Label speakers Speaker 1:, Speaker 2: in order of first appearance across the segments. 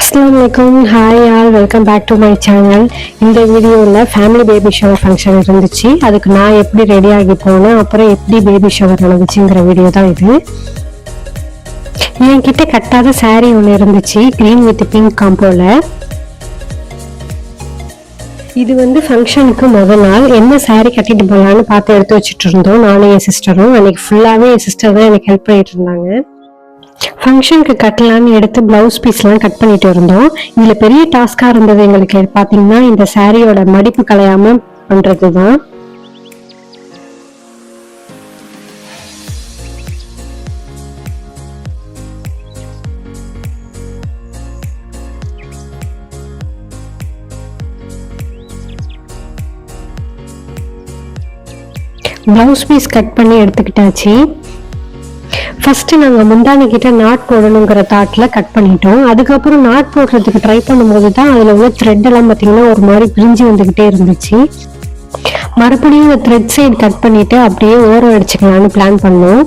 Speaker 1: Assalamualaikum. Hi all, welcome back to my channel. இந்த வீடியோவில் family baby shower function இருந்துச்சு. அதுக்கு நான் எப்படி ரெடி ஆகி போனேன், அப்புறம் எப்படி பேபி ஷவர் நடந்துச்சுங்கிற வீடியோ தான் இது. என்கிட்ட கட்டாத சாரீ ஒன்று இருந்துச்சு, க்ரீன் வித் பிங்க் காம்போல. இது வந்து ஃபங்க்ஷனுக்கு முதல் நாள் என்ன சாரீ கட்டிட்டு போகலான்னு பார்த்து எடுத்து வச்சுட்டு இருந்தோம், நானும் என் சிஸ்டரும். அன்னைக்கு ஃபுல்லாகவே என் சிஸ்டர் தான் எனக்கு ஹெல்ப் பண்ணிட்டு இருந்தாங்க. ஃபங்க்ஷனுக்கு கட்டலான்னு எடுத்து ப்ளவுஸ் பீஸ்லாம் கட் பண்ணிட்டு இருந்தோம். இதில் பெரிய டாஸ்காக இருந்தது எங்களுக்கு பார்த்தீங்கன்னா இந்த சாரியோட மடிப்பு கலையாமல் பண்ணுறது தான். ப்ளவுஸ் பீஸ் கட் பண்ணி எடுத்துக்கிட்டாச்சு. ஃபர்ஸ்ட் நாங்கள் முந்தானி கிட்ட நாட் போடணுங்கிற தாட்டில் கட் பண்ணிட்டோம். அதுக்கப்புறம் நாட் போடுறதுக்கு ட்ரை பண்ணும்போது தான் அதில் உள்ள த்ரெட் எல்லாம் பார்த்தீங்கன்னா ஒரு மாதிரி பிரிஞ்சு வந்துக்கிட்டே இருந்துச்சு. மறுபடியும் இந்த த்ரெட் சைடு கட் பண்ணிட்டு அப்படியே ஓரம் அடிச்சுக்கலான்னு பிளான் பண்ணோம்.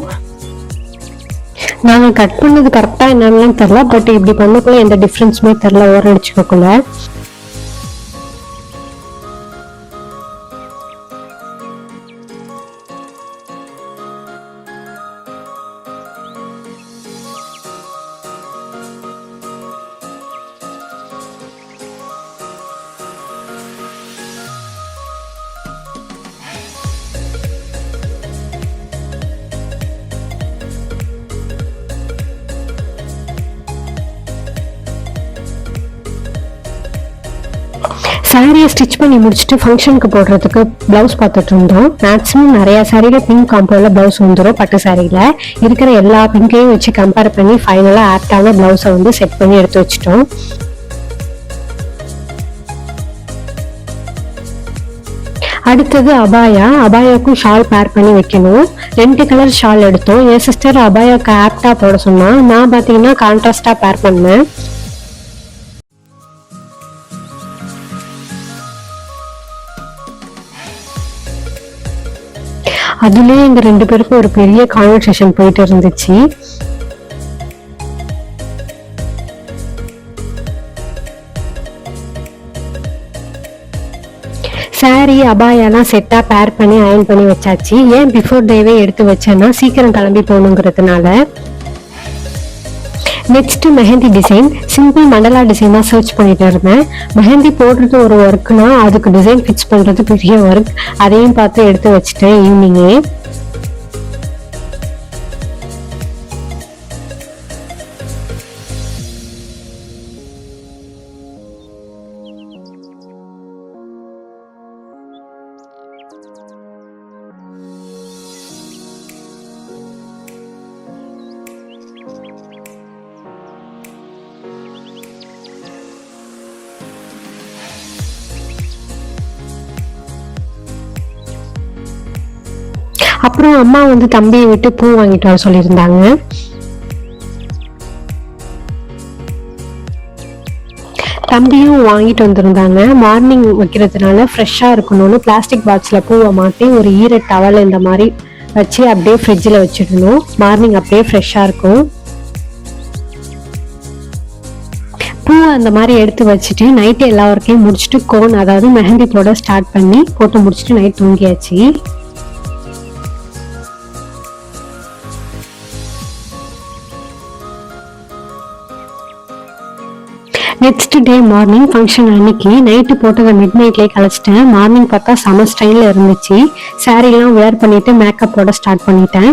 Speaker 1: நாங்கள் கட் பண்ணது கரெக்டாக என்னன்னு தெரில, பட் இப்படி பண்ணக்குள்ள எந்த டிஃப்ரென்ஸுமே தெரில ஓரம் அடிச்சுக்கக்குள்ள. சாரியை ஸ்டிச் பண்ணி முடிச்சுட்டு ஃபங்க்ஷனுக்கு போடுறதுக்கு ப்ளவுஸ் பார்த்துட்டு இருந்தோம். மேக்ஸிமம் நிறைய சாரியில் பிங்க் காம்போவில் ப்ளவுஸ் வந்துடும். பட்டு சாரியில் இருக்கிற எல்லா பிங்கையும் வச்சு கம்பேர் பண்ணி ஃபைனலாக ஆப்டான ப்ளவுஸை வந்து செட் பண்ணி எடுத்து வச்சுட்டோம். அடுத்தது அபாயாவுக்கும் ஷால் பேர் பண்ணி வைக்கணும். 2 கலர் ஷால் எடுத்தோம். என் சிஸ்டர் அபாயாவுக்கு ஆப்டா போட சொன்னா, நான் பார்த்தீங்கன்னா கான்ட்ராஸ்டா பேர் பண்ணேன். அதுலயே எங்க 2 பேருக்கும் ஒரு பெரிய கான்வர்சேஷன் போயிட்டு இருந்துச்சு. சாரி அபாயாலாம் செட்டா பேர் பண்ணி அயன் பண்ணி வச்சாச்சு. ஏன் பிஃபோர் டேவே எடுத்து வச்சேன்னா சீக்கிரம் கிளம்பி போகணுங்கிறதுனால. Next mehndi design, simple mandala design தான் சர்ச் பண்ணிட்டு இருந்தேன். மெஹந்தி போடுறது ஒரு ஒர்க்னா அதுக்கு டிசைன் ஃபிக்ஸ் பண்றது பெரிய ஒர்க். அதையும் பார்த்து எடுத்து வச்சுட்டேன் ஈவினிங்கே. அப்புறம் அம்மா வந்து தம்பியை விட்டு பூ வாங்கிட்டு வர சொல்லியிருந்தாங்க. தம்பியும் வாங்கிட்டு வந்திருந்தாங்க. மார்னிங் வைக்கிறதுனால ஃப்ரெஷ்ஷாக இருக்கணும்னு பிளாஸ்டிக் பாக்ஸில் பூவை மாற்றி ஒரு ஈர டவல் இந்த மாதிரி வச்சு அப்படியே ஃப்ரிட்ஜில் வச்சிடணும். மார்னிங் அப்படியே ஃப்ரெஷ்ஷாக இருக்கும். பூ அந்த மாதிரி எடுத்து வச்சுட்டு நைட்டு எல்லா ஒர்க்கையும் முடிச்சுட்டு கோன் அதாவது மெஹந்தி போட ஸ்டார்ட் பண்ணி போட்டு முடிச்சுட்டு நைட் தூங்கியாச்சு. நெக்ஸ்ட் டே மார்னிங் ஃபங்க்ஷன் அன்னைக்கு நைட்டு போட்டதை மிட் நைட்லேயே கழிச்சிட்டேன். மார்னிங் பார்த்தா செம ஸ்டைலில் இருந்துச்சு. சாரீலாம் வேர் பண்ணிட்டு மேக்கப் போட ஸ்டார்ட் பண்ணிட்டேன்.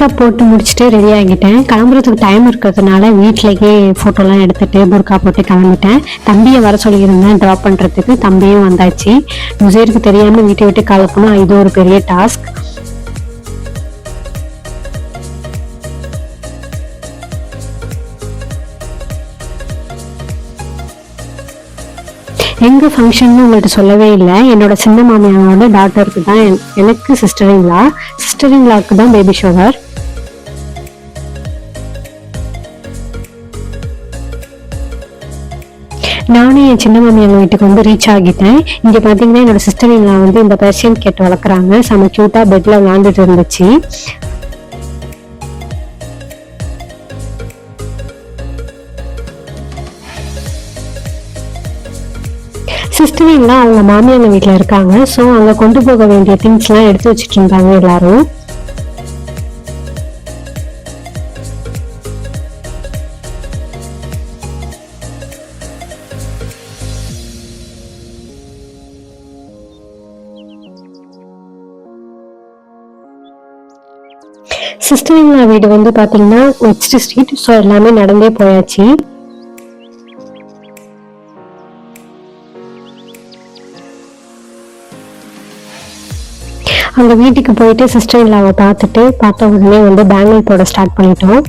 Speaker 1: மேக்கப் போட்டு முடிச்சுட்டு ரெடி ஆகிட்டேன். கிளம்புறதுக்கு டைம் இருக்கிறதுனால வீட்டிலேயே ஃபோட்டோலாம் எடுத்துட்டு புர்கா போட்டு கிளம்பிட்டேன். தம்பியை வர சொல்லியிருந்தேன் ட்ராப் பண்ணுறதுக்கு. தம்பியும் வந்தாச்சு. நுசைருக்கு தெரியாமல் வீட்டை விட்டு கிளப்பணும், இது ஒரு பெரிய டாஸ்க். எங்க ஃபங்க்ஷன் உங்கள்கிட்ட சொல்லவே இல்லை. என்னோட சின்ன மாமியாரோட டாட்டருக்கு தான், எனக்கு சிஸ்டரின்லாக்கு தான் பேபி ஷவர். நானும் என் சின்ன மாமியாங்க வீட்டுக்கு வந்து ரீச் ஆகிட்டேன். இங்க பாத்தீங்கன்னா என்னோட சிஸ்டரின்லா வந்து இந்த பெர்சியன் கேட் வளர்க்குறாங்க. செம கியூட்டா பெட்ல விளாண்டுட்டு இருந்துச்சு. சிஸ்டரின்லாம் அவங்க மாமியாங்க வீட்டில் இருக்காங்க. ஸோ அங்கே கொண்டு போக வேண்டிய திங்ஸ்லாம் எடுத்து வச்சுட்டு இருந்தாங்க எல்லாரும். சிஸ்டரின்லா வீடு வந்து பார்த்தீங்கன்னா நெக்ஸ்ட் ஸ்ட்ரீட். ஸோ எல்லாமே நடந்தே போயாச்சு. அந்த வீட்டுக்கு போயிட்டு சிஸ்டரின்லாவை பார்த்த உடனே வந்து பேங்கிள் போட ஸ்டார்ட் பண்ணிட்டோம்.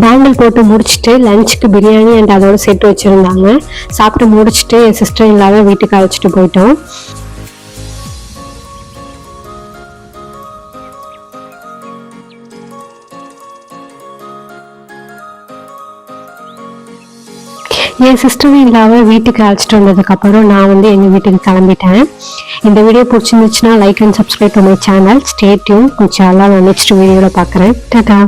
Speaker 1: பேங்கிள் போட்டு முடிச்சுட்டு லஞ்சுக்கு பிரியாணி அண்ட் அதோட சேர்த்து வச்சுருந்தாங்க. சாப்பிட்டு முடிச்சுட்டு என் சிஸ்டர் இல்லாத வீட்டுக்கு அழைச்சிட்டு போயிட்டோம். என் சிஸ்டர் இல்லாம வீட்டுக்கு அழைச்சிட்டு வந்ததுக்கு அப்புறம் நான் வந்து எங்க வீட்டுக்கு கிளம்பிட்டேன். இந்த வீடியோ பிடிச்சிருந்துச்சுன்னா like and subscribe to my channel. Stay tune. நான் நெக்ஸ்ட் வீடியோல பாக்குறேன். டாடா.